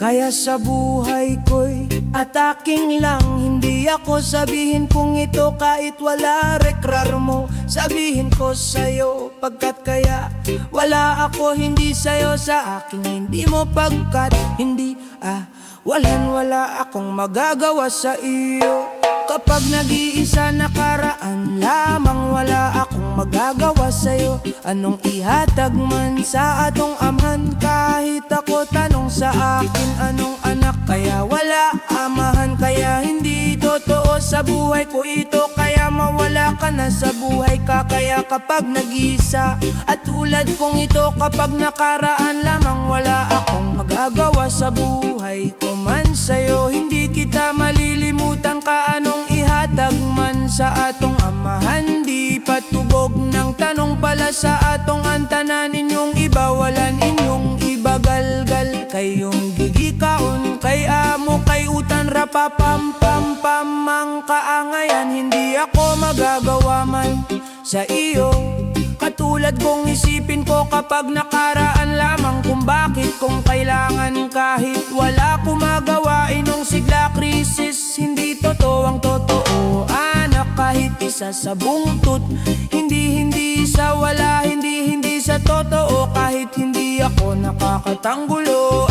Kaya sa buhay ko'y ataking lang. Hindi ako sabihin kung ito kahit wala rekrar mo. Sabihin ko sa'yo pagkat kaya wala ako, hindi sa'yo sa aking hindi mo pagkat hindi wala akong magagawa sa iyo. Kapag nag-iisa nakaraan lamang, wala akong magagawa sa'yo. Anong ihatag man sa atong amahan, kahit ako tanong sa akin anong anak. Kaya wala amahan, kaya hindi totoo sa buhay ko ito. Kaya mawala ka na sa buhay ka. Kaya kapag nag-iisa at tulad kong ito, kapag nakaraan lamang, wala akong magagawa sa buhay ko man sa'yo. Hindi kita malilimutan ka anong ihatag man sa atong amahan. Di patubog ng tanong pala sa atong antanan. Inyong ibawalan, inyong ibagalgal. Kayong gigikaon, kay amo, kay utan rapapam pam pam. Ang kaangayan, hindi ako magagawa man sa iyo. Katulad kong isipin ko kapag nakaraan lamang, kung bakit kung kailangan kahit wala ko magawa. Inong sigla krisis, hindi totoo ang totoo anak. Kahit isa sa bungtot, hindi sa wala, hindi sa totoo. Kahit hindi ako nakakatanggulo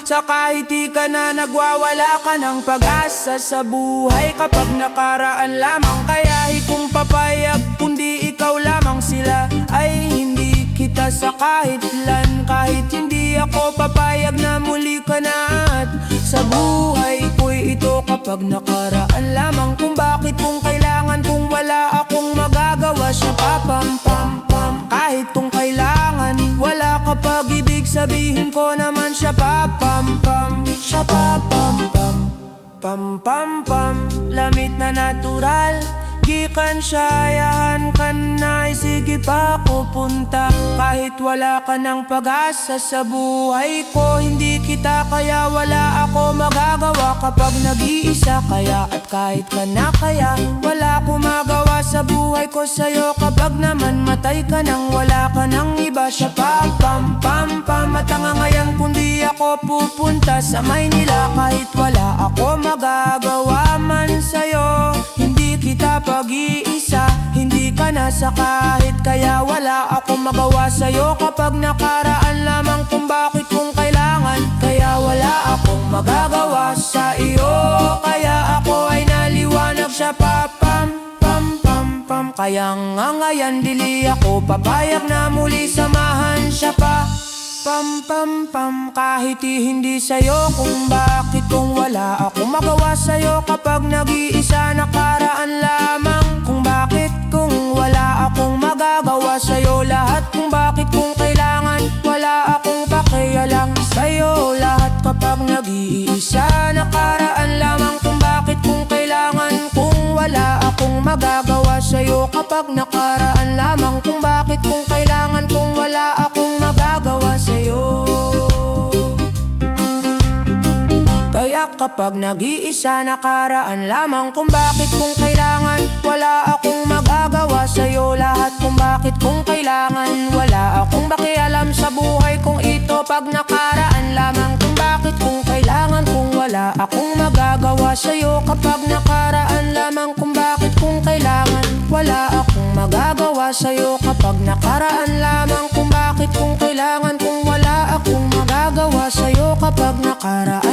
sa kahit di ka na nagwawala ka ng pag-asa sa buhay. Kapag nakaraan lamang, kaya kung papayag kundi ikaw lamang sila, ay hindi kita sa kahit lan. Kahit hindi ako papayag na muli ka na at sa buhay ko'y ito. Kapag nakaraan lamang, kung bakit kung kailangan, kung wala akong magagawa siya papam pam pam. Kahit kung kailangan, wala kapag ibig sabihin ko naman siya papam pam. Siya papam pam pam pam pam. Lamit na natural, gikan siya, yahan ka na, sige pa pupunta. Kahit wala ka ng pag-asa sa buhay ko, hindi kita kaya wala ako magagawa. Kapag nag-iisa kaya at kahit ka na kaya, wala ko magawa sa buhay ko sa'yo. Kapag naman matay ka nang wala ka ng iba, siya pa pam pam pam. At ngayon kundi ako pupunta sa Maynila, kahit wala ako magagawa man sa'yo. Hindi kita pag-iisa, hindi ka na sa kahit kaya wala akong magawa sa'yo. Kapag nakaraan lamang, kung bakit kung kailangan, kaya wala akong magagawa sa iyo. Kaya ako ay naliwanag siya papam pam pam pam. Kaya nga ngayon dili ako papayag na muli samahan siya pa pam pam pam. Kahit hindi sa'yo, kung bakit kung wala akong magawa sa'yo. Kapag nag-iisa nakaraan lamang, kung bakit kung wala akong magagawa sa'yo. Lahat kung bakit kung kailangan, wala akong pakialam sa'yo. Lahat kapag nag-iisa nakaraan lamang, kung bakit kung kailangan, kung wala akong magagawa sa'yo. Kapag nakaraan lamang, kung bakit kung kailangan, kung wala akong magagawa sa'yo. Kaya kapag nag-iisa nakaraan lamang, kung bakit kung kailangan, wala akong magagawa sa'yo. Lahat kung bakit kung kailangan, wala akong pakialam sa buhay kong ito. Pag nakaraan lamang, kung bakit kung kailangan, kung wala akong magagawa sa'yo. Kapag nakaraan lamang, kung bakit kung kailangan, wala akong magagawa sa'yo. Kapag nakaraan lamang, kung bakit kung kailangan, kung wala akong magagawa sa'yo. Kapag nakaraan